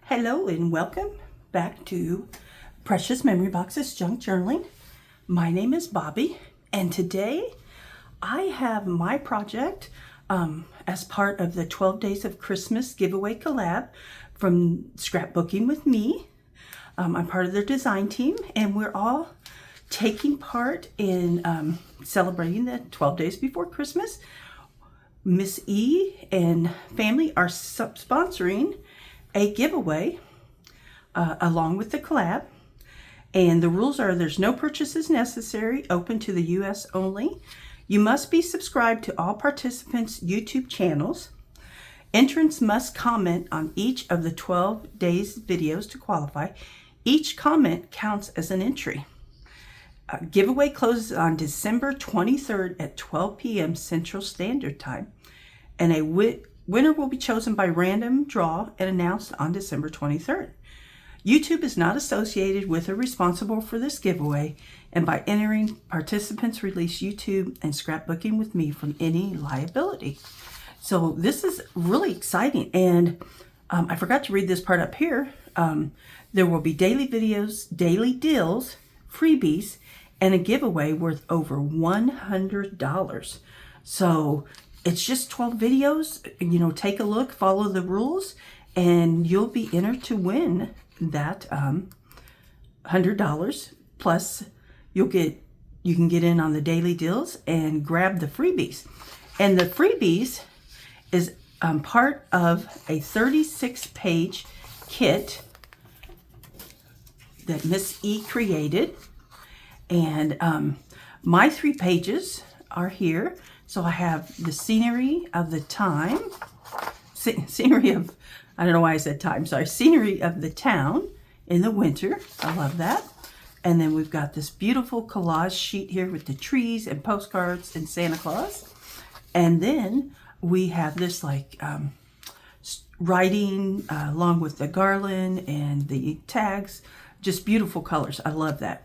Hello and welcome back to Precious Memory Box's Junk Journaling. My name is Bobbi, and today I have my project as part of the 12 Days of Christmas giveaway collab from Scrapbooking with Me. I'm part of their design team, and we're all taking part in celebrating the 12 days before Christmas. Miss E and family are sponsoring a giveaway along with the collab, and the rules are there's no purchases necessary, open to the US only. You must be subscribed to all participants' YouTube channels. Entrants must comment on each of the 12 days videos to qualify. Each comment counts as an entry. Giveaway closes on December 23rd at 12 p.m. Central Standard Time, and a winner will be chosen by random draw and announced on December 23rd. YouTube is not associated with or responsible for this giveaway, and by entering, participants release YouTube and Scrapbooking with Me from any liability. So this is really exciting, and I forgot to read this part up here. There will be daily videos, daily deals, freebies, and a giveaway worth over $100. So it's just 12 videos. Take a look, follow the rules, and you'll be entered to win that $100. Plus, you can get in on the daily deals and grab the freebies. And the freebies is part of a 36-page kit that Miss E created. And my 3 pages are here. So I have the scenery of the time, scenery of, I don't know why I said time, sorry, scenery of the town in the winter. I love that. And then we've got this beautiful collage sheet here with the trees and postcards and Santa Claus. And then we have this writing along with the garland and the tags, just beautiful colors. I love that.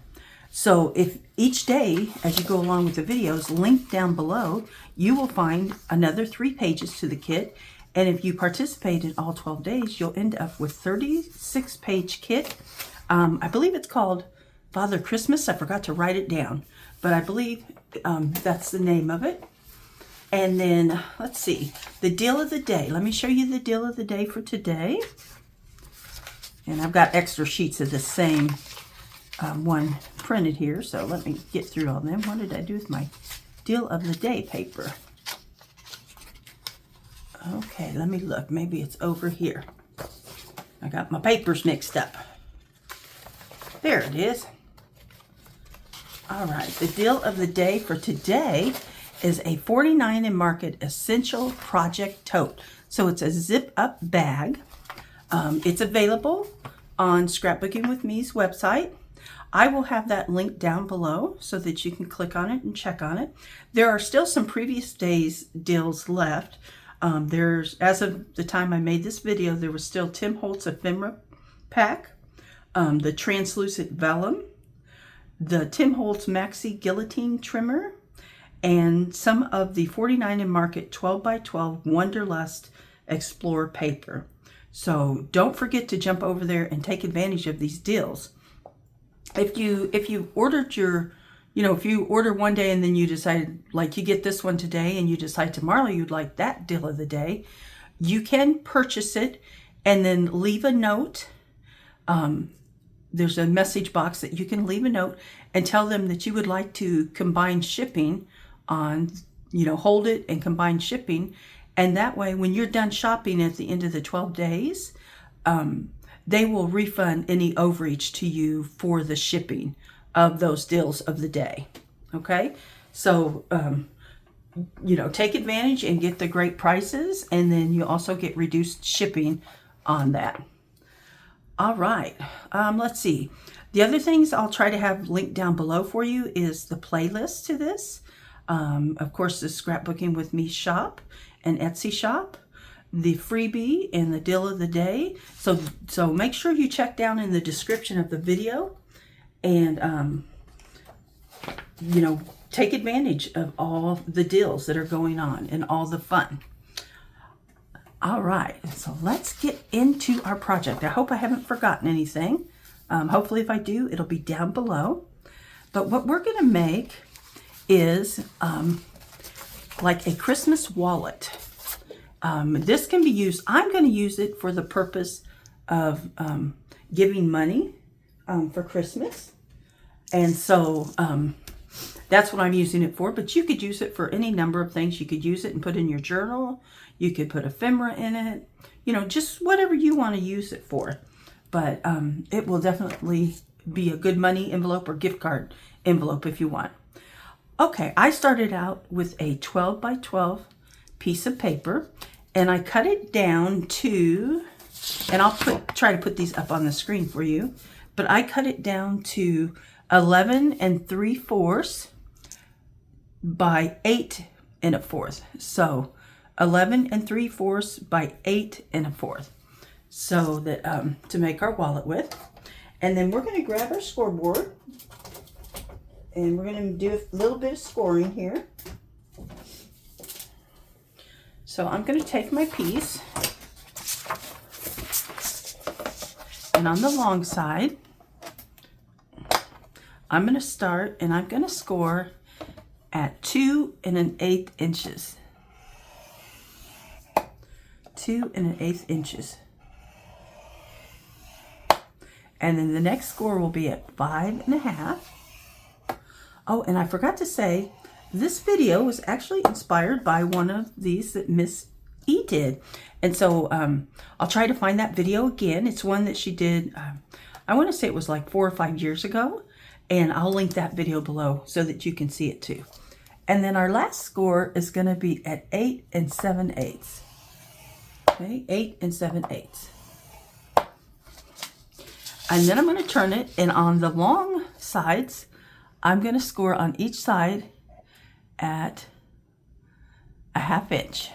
So if each day, as you go along with the videos, linked down below, you will find another 3 pages to the kit. And if you participate in all 12 days, you'll end up with 36-page kit. I believe it's called Father Christmas. I forgot to write it down, but I believe that's the name of it. And then, let's see, the deal of the day. Let me show you the deal of the day for today. And I've got extra sheets of the same one printed here, so let me get through all them. What did I do with my deal of the day paper? Okay, let me look. Maybe it's over here. I got my papers mixed up. There it is. All right, the deal of the day for today is a 49 and Market Essential Project Tote. So it's a zip-up bag. It's available on Scrapbooking with Me's website. I will have that link down below so that you can click on it and check on it. There are still some previous days deals left. As of the time I made this video, there was still Tim Holtz ephemera pack, the translucent vellum, the Tim Holtz maxi guillotine trimmer, and some of the 49 and Market 12x12 Wonderlust Explorer paper. So don't forget to jump over there and take advantage of these deals. If you ordered if you order one day and then you decide, like you get this one today and you decide tomorrow you'd like that deal of the day, you can purchase it and then leave a note. There's a message box that you can leave a note and tell them that you would like to combine shipping on, hold it and combine shipping. And that way, when you're done shopping at the end of the 12 days, they will refund any overage to you for the shipping of those deals of the day. Okay? So, take advantage and get the great prices, and then you also get reduced shipping on that. All right. Let's see. The other things I'll try to have linked down below for you is the playlist to this. Of course, the Scrapbooking with Me shop and Etsy shop, the freebie and the deal of the day. So make sure you check down in the description of the video and take advantage of all the deals that are going on and all the fun. All right, so let's get into our project. I hope I haven't forgotten anything. Hopefully if I do, it'll be down below. But what we're gonna make is like a Christmas wallet. This can be used, I'm gonna use it for the purpose of giving money for Christmas. And so that's what I'm using it for, but you could use it for any number of things. You could use it and put in your journal. You could put ephemera in it, you know, just whatever you want to use it for. But it will definitely be a good money envelope or gift card envelope if you want. Okay, I started out with a 12 by 12 piece of paper, and I cut it down to, and I'll try to put these up on the screen for you, but I cut it down to 11 3/4 by 8 1/4. So 11 3/4 by 8 1/4. So that to make our wallet with. And then we're going to grab our scoreboard, and we're going to do a little bit of scoring here. So I'm going to take my piece, and on the long side, I'm going to start, and I'm going to score at 2 1/8 inches. 2 1/8 inches. And then the next score will be at 5 1/2. Oh, and I forgot to say, this video was actually inspired by one of these that Miss E did. And so I'll try to find that video again. It's one that she did, I want to say it was like 4 or 5 years ago. And I'll link that video below so that you can see it too. And then our last score is going to be at 8 7/8. Okay, 8 7/8. And then I'm going to turn it, and on the long sides, I'm going to score on each side at a 1/2 inch.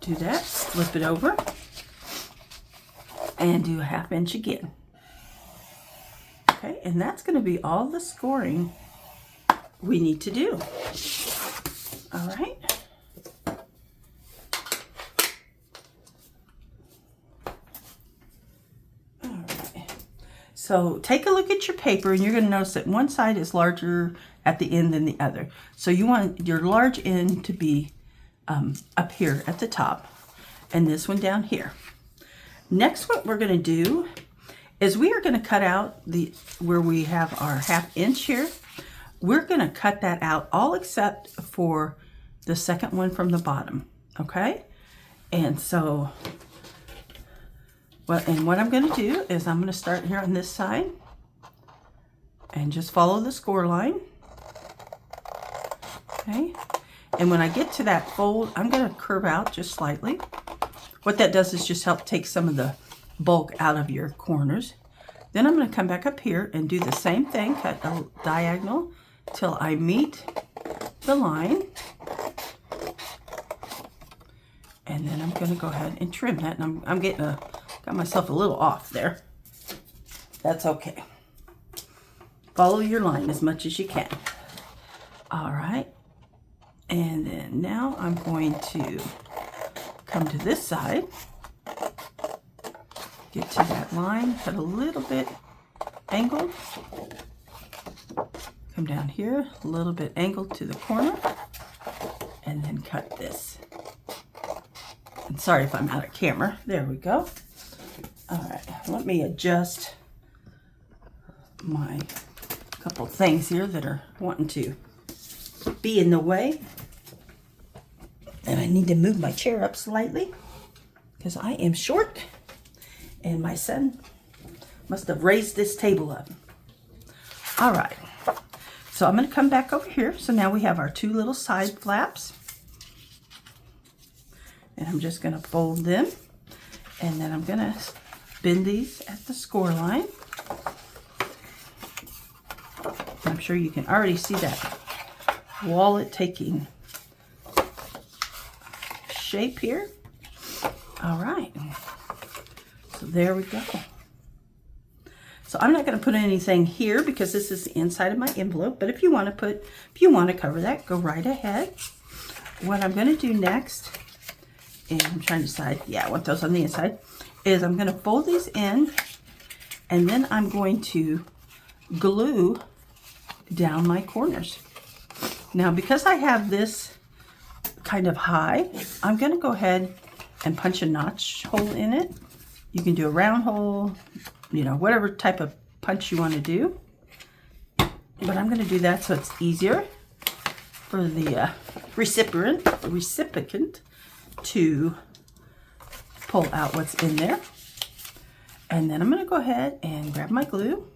Do that, flip it over, and do a 1/2 inch again. Okay, and that's going to be all the scoring we need to do. All right. So take a look at your paper, and you're going to notice that one side is larger at the end than the other. So you want your large end to be up here at the top, and this one down here. Next, what we're going to do is we are going to cut out where we have our 1/2 inch here. We're going to cut that out all except for the second one from the bottom. Okay, and so. Well, and what I'm going to do is I'm going to start here on this side and just follow the score line. Okay, and when I get to that fold, I'm going to curve out just slightly. What that does is just help take some of the bulk out of your corners. Then I'm going to come back up here and do the same thing, cut a diagonal till I meet the line. And then I'm going to go ahead and trim that. And I'm getting got myself a little off there. That's okay. Follow your line as much as you can. All right. And then now I'm going to come to this side. Get to that line, cut a little bit angled. Come down here, a little bit angled to the corner. And then cut this. And sorry if I'm out of camera. There we go. All right, let me adjust my couple things here that are wanting to be in the way. And I need to move my chair up slightly because I am short and my son must have raised this table up. All right, so I'm going to come back over here. So now we have our 2 little side flaps. And I'm just going to fold them, and then I'm going to bend these at the score line. I'm sure you can already see that wallet taking shape here. All right, so there we go. So I'm not going to put anything here because this is the inside of my envelope, but if you want to cover that, go right ahead. what I'm going to do next, and I'm trying to decide, yeah, I want those on the inside, is I'm going to fold these in, and then I'm going to glue down my corners. Now, because I have this kind of high, I'm going to go ahead and punch a notch hole in it. You can do a round hole, you know, whatever type of punch you want to do. But I'm going to do that so it's easier for the recipient to pull out what's in there. And then I'm going to go ahead and grab my glue.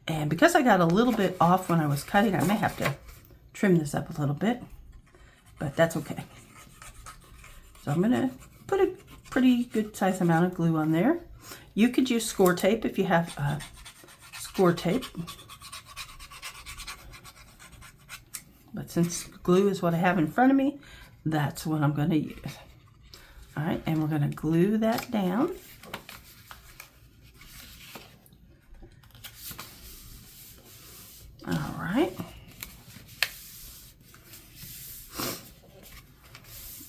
And because I got a little bit off when I was cutting, I may have to trim this up a little bit, but that's okay. So I'm going to put a pretty good size amount of glue on there. You could use score tape if you have score tape. But since glue is what I have in front of me, that's what I'm going to use. All right, and we're going to glue that down. All right.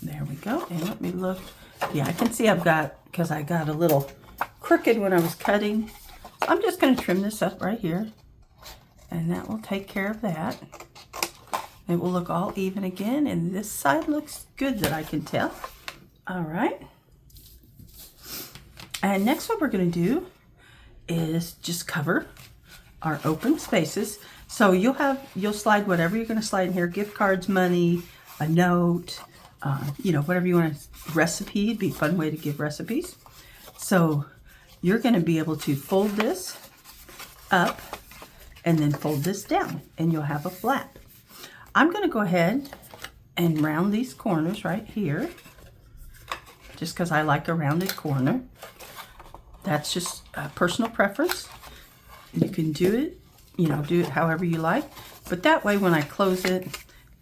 There we go. And let me look. Yeah, I can see I've got, because I got a little crooked when I was cutting. So I'm just going to trim this up right here. And that will take care of that. It will look all even again. And this side looks good that I can tell. All right. And next what we're going to do is just cover our open spaces. So you'll slide whatever you're going to slide in here. Gift cards, money, a note, you know, whatever you want to, recipe. It'd be a fun way to give recipes. So you're going to be able to fold this up and then fold this down and you'll have a flap. I'm going to go ahead and round these corners right here just because I like a rounded corner. That's just a personal preference. You can do it, you know, do it however you like. But that way when I close it,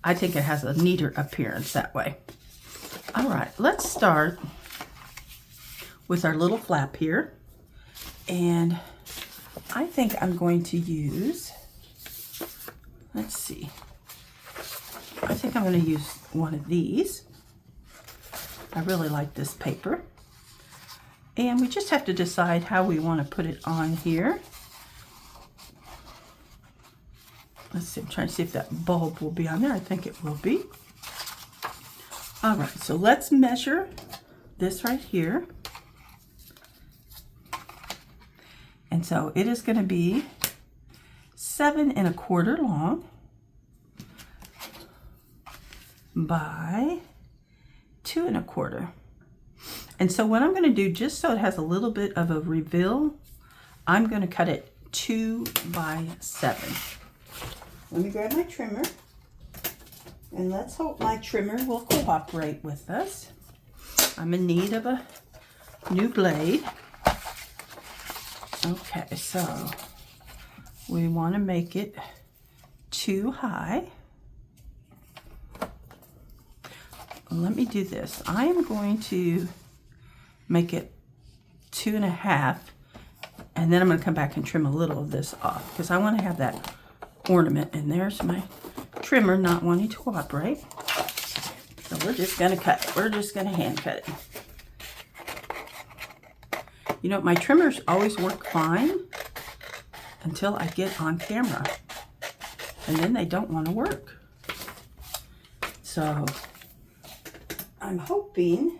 I think it has a neater appearance that way. All right, let's start with our little flap here. And I think I'm going to use, let's see. I think I'm going to use one of these. I really like this paper. And we just have to decide how we want to put it on here. Let's see, I'm trying to see if that bulb will be on there. I think it will be. All right, so let's measure this right here. And so it is going to be 7 1/4 long by 2 1/4. And so what I'm going to do, just so it has a little bit of a reveal, I'm going to cut it 2 by 7. Let me grab my trimmer, and let's hope my trimmer will cooperate with us. I'm in need of a new blade. Okay, so we want to make it 2 high. Let me do this. I am going to make it 2 1/2, and then I'm going to come back and trim a little of this off because I want to have that ornament. And there's my trimmer not wanting to cooperate. So we're just going to cut it. We're just going to hand cut it. You know, my trimmers always work fine until I get on camera. And then they don't want to work. So I'm hoping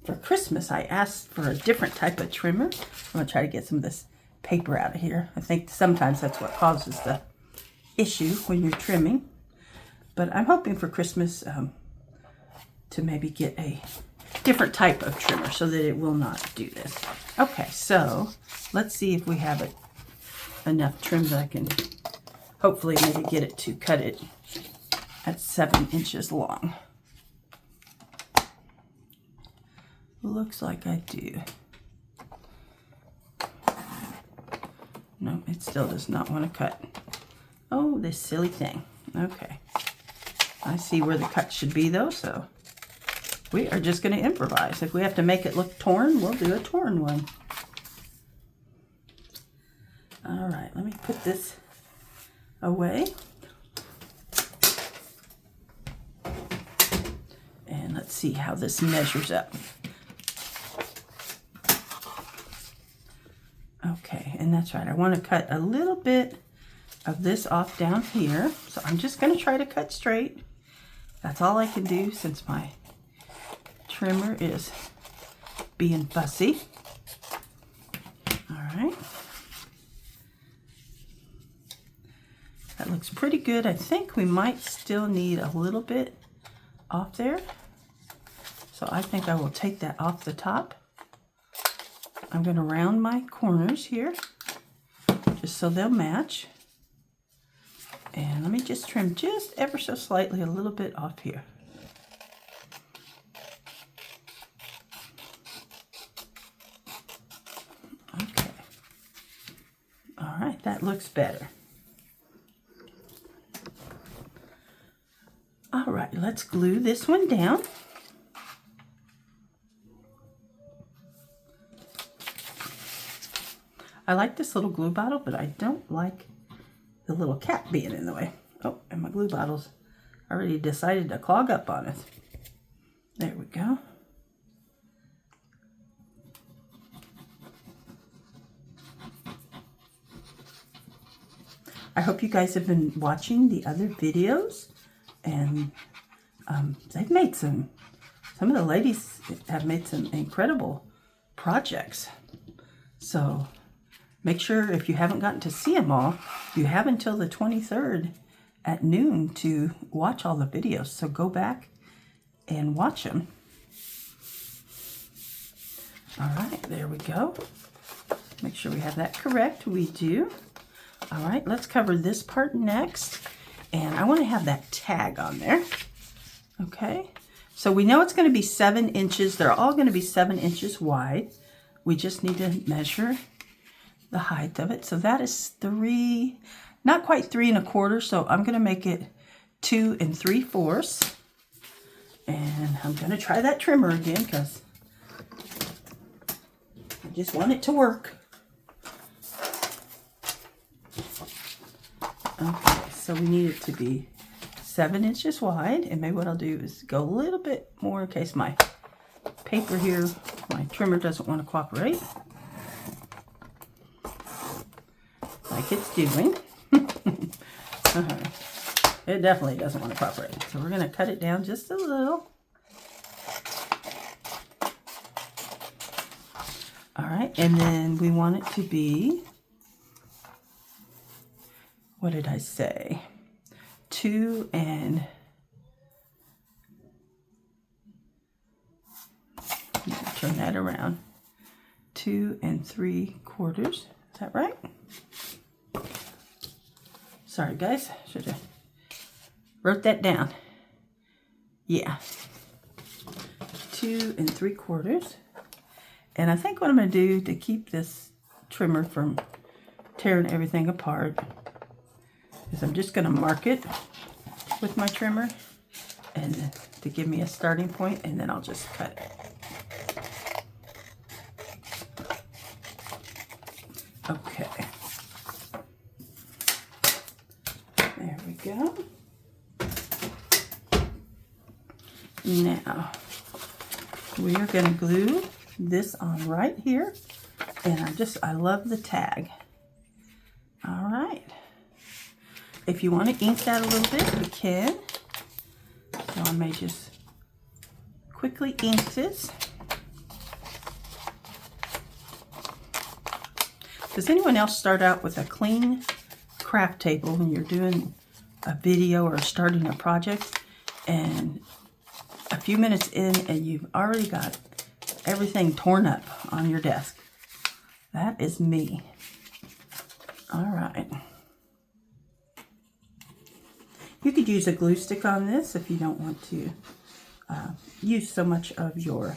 for Christmas I asked for a different type of trimmer. I'm going to try to get some of this paper out of here. I think sometimes that's what causes the issue when you're trimming. But I'm hoping for Christmas to maybe get a different type of trimmer so that it will not do this. Okay, so let's see if we have it enough trim that I can hopefully maybe get it to cut it at 7 inches long. Looks like I do. No, it still does not want to cut. Oh, this silly thing. Okay. I see where the cut should be though, so we are just going to improvise. If we have to make it look torn, we'll do a torn one. All right, let me put this away. let's see how this measures up. Okay, and that's right. I want to cut a little bit of this off down here. So I'm just going to try to cut straight. That's all I can do since my trimmer is being fussy. All right. That looks pretty good. I think we might still need a little bit off there. So I think I will take that off the top. I'm going to round my corners here just so they'll match. And let me just trim just ever so slightly a little bit off here. Okay. All right, that looks better. All right, let's glue this one down. I like this little glue bottle, but I don't like the little cap being in the way. Oh, and my glue bottle's already decided to clog up on us. There we go. I hope you guys have been watching the other videos, and they've made some of the ladies have made some incredible projects. So make sure, if you haven't gotten to see them all, you have until the 23rd at noon to watch all the videos. So go back and watch them. All right, there we go. Make sure we have that correct. We do. All right, let's cover this part next. And I want to have that tag on there. Okay, so we know it's going to be 7 inches. They're all going to be 7 inches wide. We just need to measure the height of it. So that is 3, not quite 3 1/4. So I'm going to make it 2 3/4. And I'm going to try that trimmer again because I just want it to work. Okay, so we need it to be 7 inches wide. And maybe what I'll do is go a little bit more in case my paper here, my trimmer doesn't want to cooperate. Like it's doing. It definitely doesn't want to cooperate. So we're going to cut it down just a little. All right, and then we want it to be, what did I say? 2 and turn that around. 2 3/4. Is that right? Sorry guys, should have wrote that down. Yeah, 2 3/4. And I think what I'm going to do to keep this trimmer from tearing everything apart is I'm just going to mark it with my trimmer and to give me a starting point, and then I'll just cut it. Okay. There we go. Now, we are going to glue this on right here. And I love the tag. All right. If you want to ink that a little bit, you can. So I may just quickly ink this. Does anyone else start out with a clean craft table when you're doing a video or starting a project, and a few minutes in and you've already got everything torn up on your desk? That is me. All right. You could use a glue stick on this if you don't want to use so much of your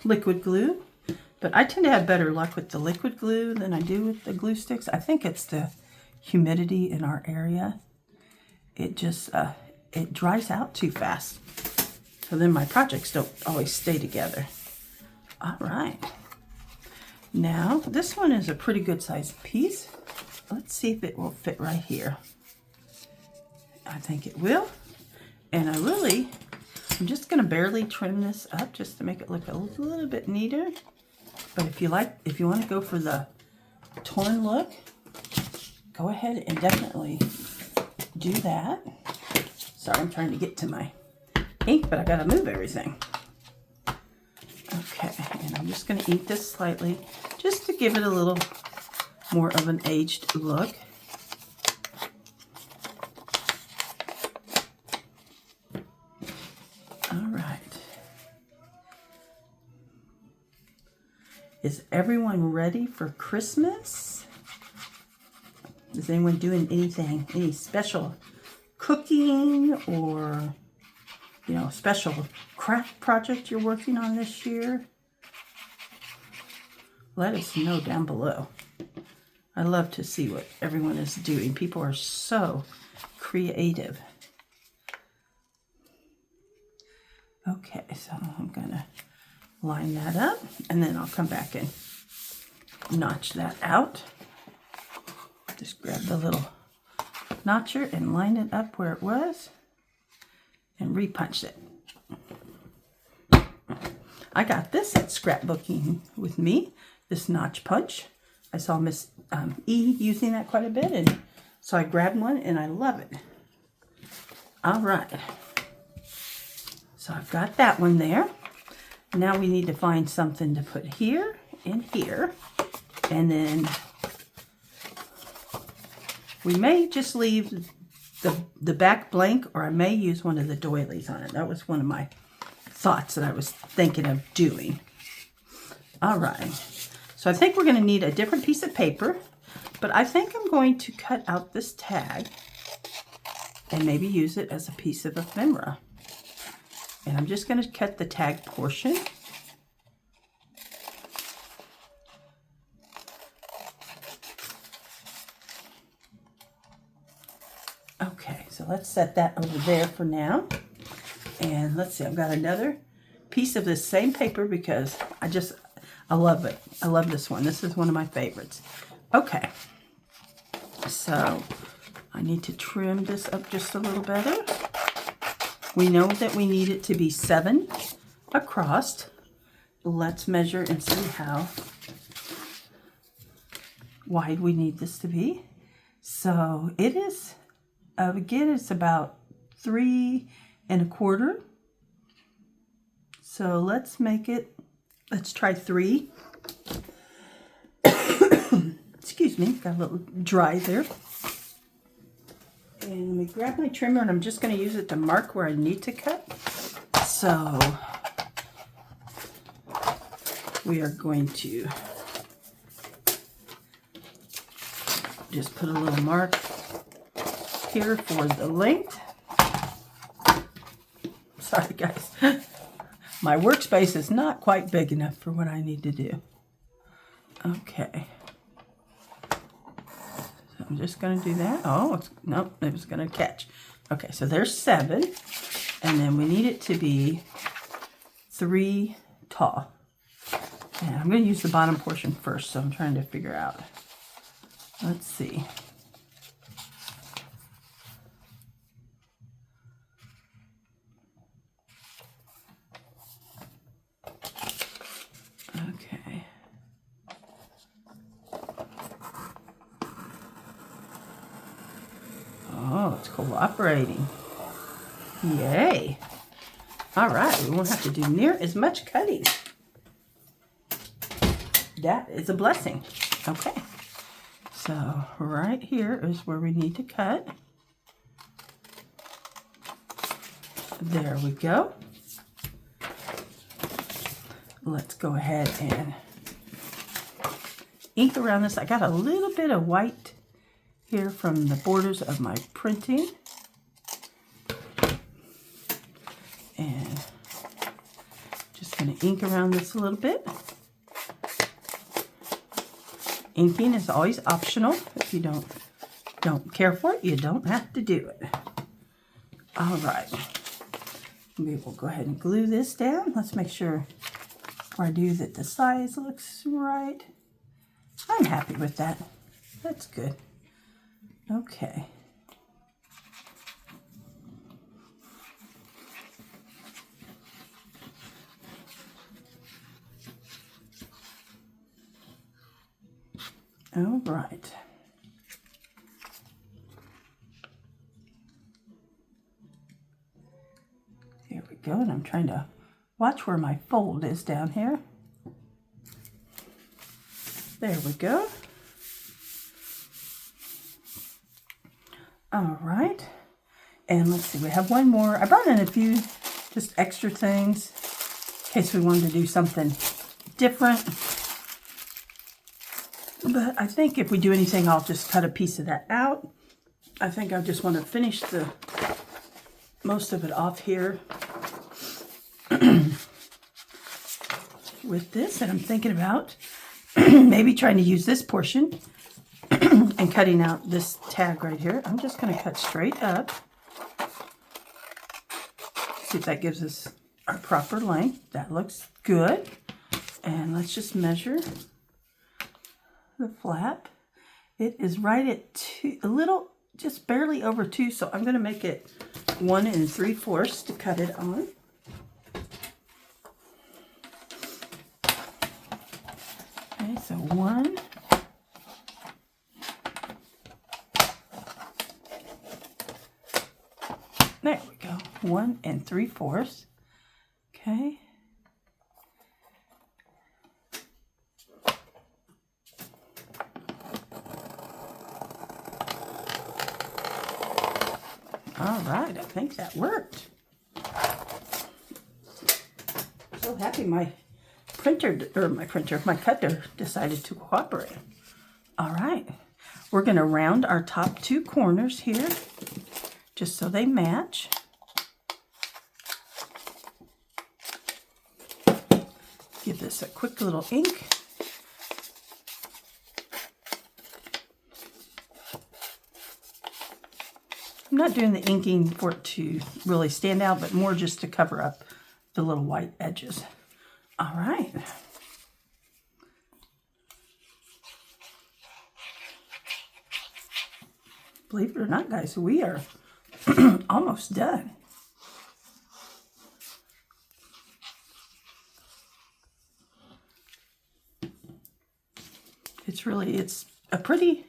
liquid glue. But I tend to have better luck with the liquid glue than I do with the glue sticks. I think it's the humidity in our area. It just, it dries out too fast. So then my projects don't always stay together. All right. Now, this one is a pretty good sized piece. Let's see if it will fit right here. I think it will. And I'm just going to barely trim this up just to make it look a little bit neater. But if you want to go for the torn look, go ahead and definitely do that. Sorry, I'm trying to get to my ink, but I got to move everything. Okay, and I'm just going to ink this slightly just to give it a little more of an aged look. All right. Is everyone ready for Christmas? Is anyone doing anything, any special cooking or, you know, special craft project you're working on this year? Let us know down below. I love to see what everyone is doing. People are so creative. Okay, so I'm gonna line that up and then I'll come back and notch that out. Just grab the little notcher and line it up where it was and repunch it. I got this at Scrapbooking with Me, this notch punch. I saw Miss E using that quite a bit, and so I grabbed one and I love it. All right. So I've got that one there. Now we need to find something to put here and here. And then we may just leave the back blank, or I may use one of the doilies on it. That was one of my thoughts that I was thinking of doing. All right. So I think we're going to need a different piece of paper, but I think I'm going to cut out this tag and maybe use it as a piece of ephemera. And I'm just going to cut the tag portion. Okay, so let's set that over there for now. And let's see, I've got another piece of this same paper because I love it. I love this one. This is one of my favorites. Okay, so I need to trim this up just a little better. We know that we need it to be 7 across. Let's measure and see how wide we need this to be. So it is, again, it's about 3 1/4. So let's try 3. Excuse me, got a little dry there. And let me grab my trimmer, and I'm just going to use it to mark where I need to cut. So we are going to just put a little mark here for the length. Sorry guys, my workspace is not quite big enough for what I need to do. Okay. I'm just going to do that. Oh, nope, it was going to catch. Okay, so there's 7. And then we need it to be 3 tall. And I'm going to use the bottom portion first, so I'm trying to figure out. Let's see. Okay. Oh, it's cooperating. Yay. All right, we won't have to do near as much cutting. That is a blessing. Okay. So right here is where we need to cut. There we go. Let's go ahead and ink around this. I got a little bit of white here from the borders of my printing. And just going to ink around this a little bit. Inking is always optional. If you don't care for it, you don't have to do it. All right. We will go ahead and glue this down. Let's make sure before I do that the size looks right. I'm happy with that. That's good. Okay. All right. Here we go, and I'm trying to watch where my fold is down here. There we go. All right. And let's see, we have one more. I brought in a few just extra things in case we wanted to do something different. But I think if we do anything, I'll just cut a piece of that out. I think I just want to finish the most of it off here with this. And I'm thinking about maybe trying to use this portion and cutting out this tag right here. I'm just going to cut straight up. See if that gives us our proper length. That looks good. And let's just measure the flap. It is right at 2, a little, just barely over 2, so I'm going to make it 1 3/4 to cut it on. Okay, so 1. There we go. 1 3/4. Okay. All right, I think that worked. So happy my my cutter decided to cooperate. All right, we're going to round our top 2 corners here just so they match. Give this a quick little ink. I'm not doing the inking for it to really stand out, but more just to cover up the little white edges. All right. Believe it or not, guys, we are almost done. It's a pretty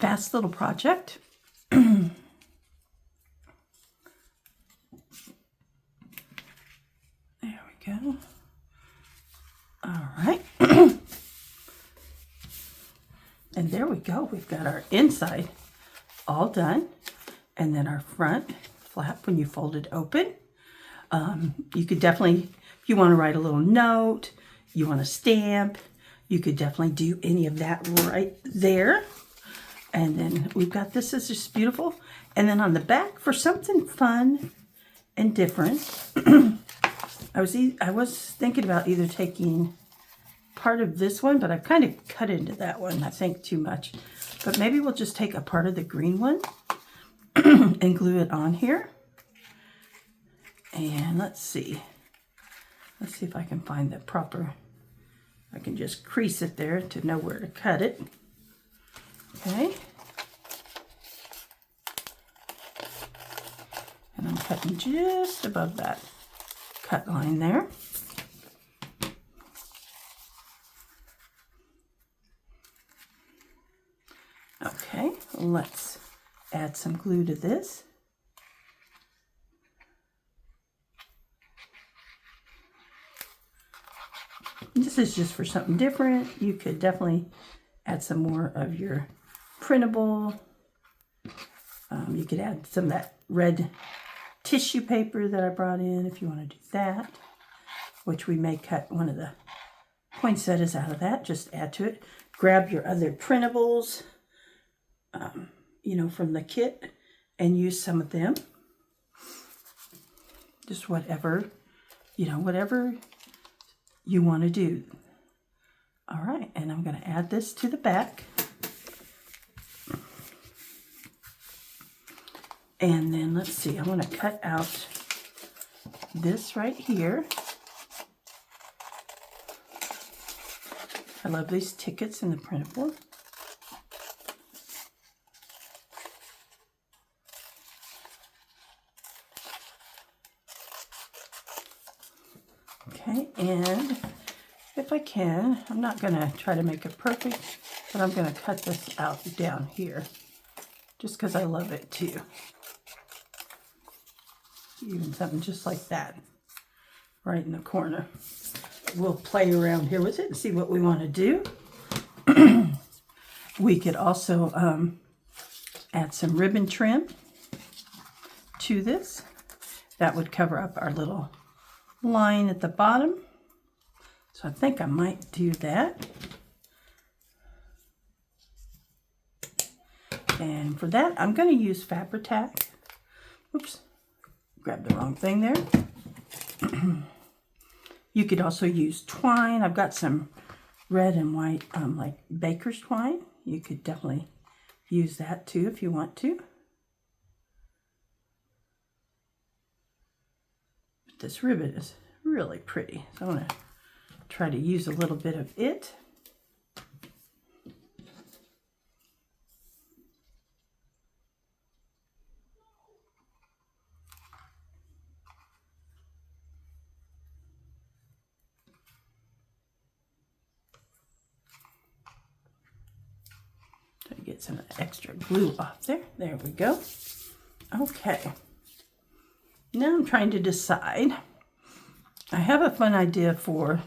fast little project. Go. All right. And there we go. We've got our inside all done. And then our front flap when you fold it open. You could definitely, if you want to write a little note, you want to stamp, you could definitely do any of that right there. And then we've got this is just beautiful. And then on the back for something fun and different. I was thinking about either taking part of this one, but I've kind of cut into that one, I think, too much. But maybe we'll just take a part of the green one and glue it on here. And let's see. Let's see if I can find the proper, I can just crease it there to know where to cut it. Okay. And I'm cutting just above that cut line there. Okay, let's add some glue to this. This is just for something different. You could definitely add some more of your printable. You could add some of that red tissue paper that I brought in if you want to do that, which we may cut one of the poinsettias out of that. Just add to it. Grab your other printables, you know, from the kit and use some of them. Just whatever, you know, whatever you want to do. All right, and I'm going to add this to the back. And then let's see, I want to cut out this right here. I love these tickets in the printable. Okay, and if I can, I'm not going to try to make it perfect, But I'm going to cut this out down here just because I love it too. Even something just like that right in the corner. We'll play around here with it and see what we want to do. We could also add some ribbon trim to this. That would cover up our little line at the bottom. So I think I might do that. And for that, I'm going to use Fabri-Tac. Oops, grabbed the wrong thing there. You could also use twine. I've got some red and white, like baker's twine. You could definitely use that too if you want to. But this ribbon is really pretty, so I'm going to try to use a little bit of it. Get some extra glue off there. There we go. Okay. Now I'm trying to decide. I have a fun idea for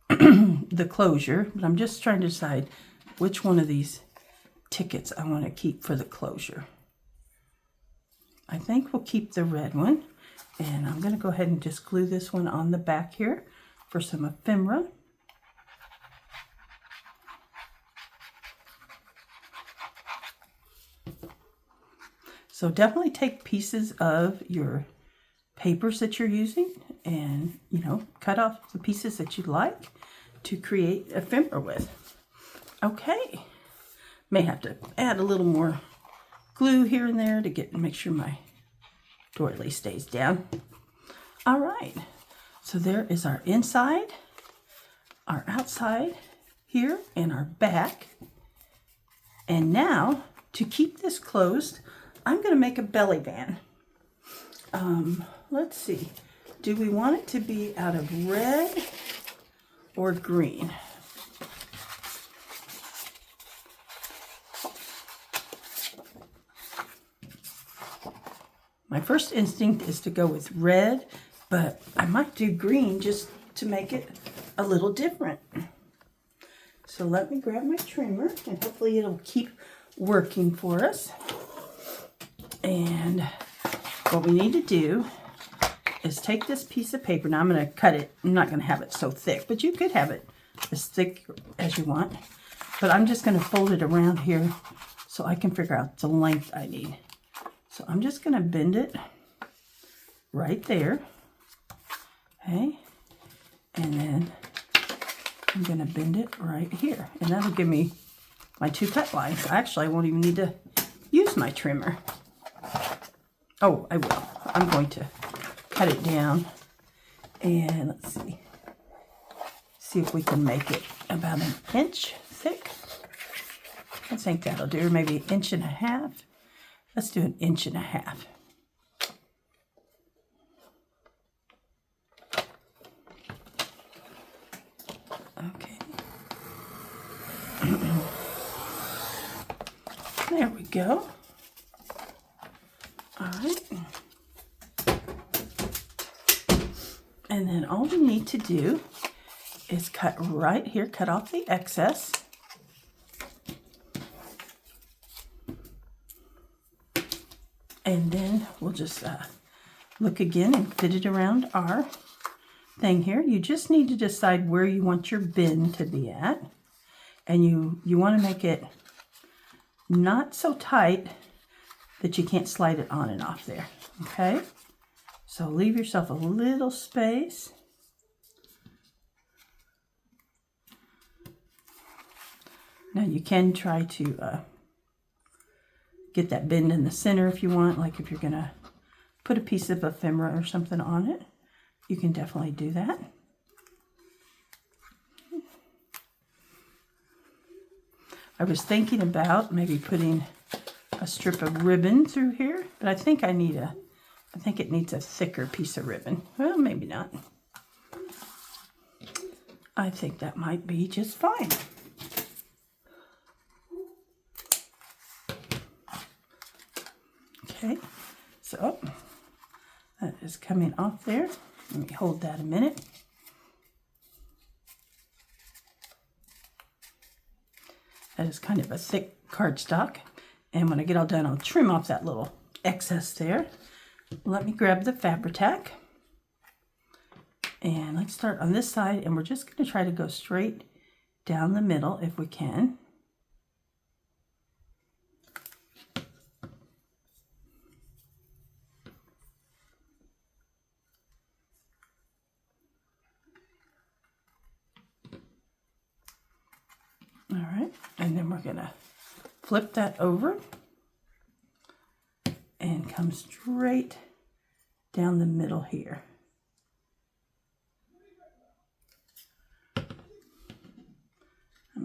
the closure, but I'm just trying to decide which one of these tickets I want to keep for the closure. I think we'll keep the red one, and I'm going to go ahead and just glue this one on the back here for some ephemera. So definitely take pieces of your papers that you're using and, cut off the pieces that you like to create ephemera with. Okay. May have to add a little more glue here and there to make sure my doily stays down. All right. So there is our inside, our outside here, and our back. And now, to keep this closed, I'm going to make a belly band. Let's see. Do we want it to be out of red or green? My first instinct is to go with red, but I might do green just to make it a little different. So let me grab my trimmer, and hopefully it'll keep working for us. And what we need to do is take this piece of paper. Now I'm going to cut it. I'm not going to have it so thick, but you could have it as thick as you want. But I'm just going to fold it around here so I can figure out the length I need. So I'm just going to bend it right there. Okay. And then I'm going to bend it right here. And that'll give me my two cut lines. Actually, I won't even need to use my trimmer. Oh, I will. I'm going to cut it down. And let's see if we can make it about an inch thick. I think that'll do. Maybe an inch and a half. Let's do an inch and a half. Okay. There we go. All right. And then all we need to do is cut right here, cut off the excess. And then we'll just look again and fit it around our thing here. You just need to decide where you want your bend to be at. And you want to make it not so tight that you can't slide it on and off there. Okay? So leave yourself a little space. Now you can try to get that bend in the center if you want, like if you're going to put a piece of ephemera or something on it. You can definitely do that. I was thinking about maybe putting a strip of ribbon through here, but I think it needs a thicker piece of ribbon. Well, maybe not. I think that might be just fine. Okay, so that is coming off there. Let me hold that a minute. That is kind of a thick cardstock. And when I get all done, I'll trim off that little excess there. Let me grab the Fabri-Tac. And let's start on this side, and we're just going to try to go straight down the middle if we can. All right, and then we're going to flip that over and come straight down the middle here. I'm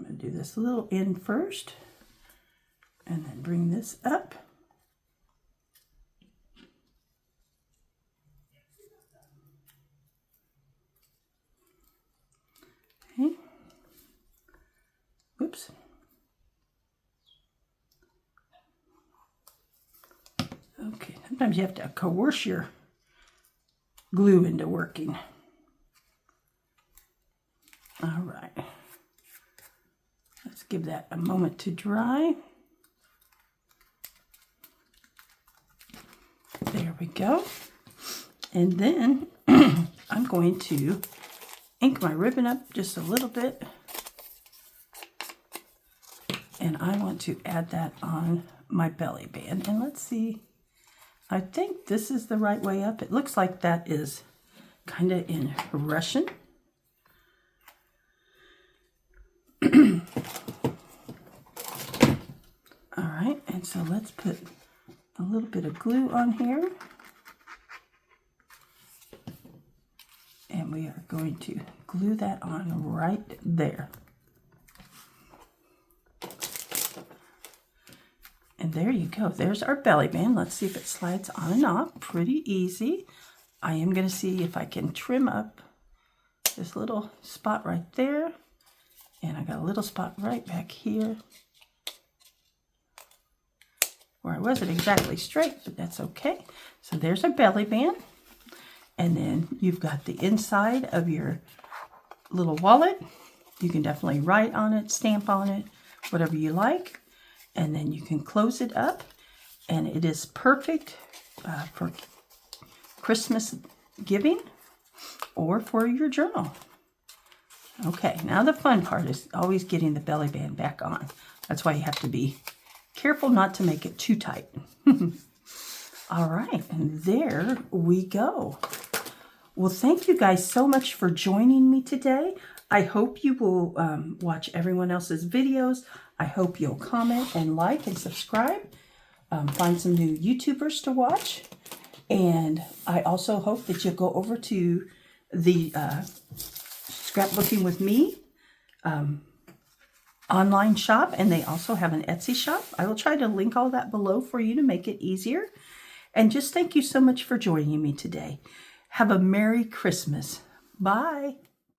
going to do this little end first and then bring this up. Okay. Whoops. Okay, sometimes you have to coerce your glue into working. All right. Let's give that a moment to dry. There we go. And then I'm going to ink my ribbon up just a little bit. And I want to add that on my belly band. And let's see. I think this is the right way up. It looks like that is kind of in Russian. All right, and so let's put a little bit of glue on here. And we are going to glue that on right there. And there you go. There's our belly band. Let's see if it slides on and off. Pretty easy. I am going to see if I can trim up this little spot right there. And I got a little spot right back here where I wasn't exactly straight, but that's okay. So there's our belly band. And then you've got the inside of your little wallet. You can definitely write on it, stamp on it, whatever you like. And then you can close it up. And it is perfect for Christmas giving or for your journal. Okay, now the fun part is always getting the belly band back on. That's why you have to be careful not to make it too tight. All right, and there we go. Well, thank you guys so much for joining me today. I hope you will watch everyone else's videos. I hope you'll comment and like and subscribe. Find some new YouTubers to watch. And I also hope that you'll go over to the Scrapbooking with Me online shop, and they also have an Etsy shop. I will try to link all that below for you to make it easier. And just thank you so much for joining me today. Have a Merry Christmas. Bye.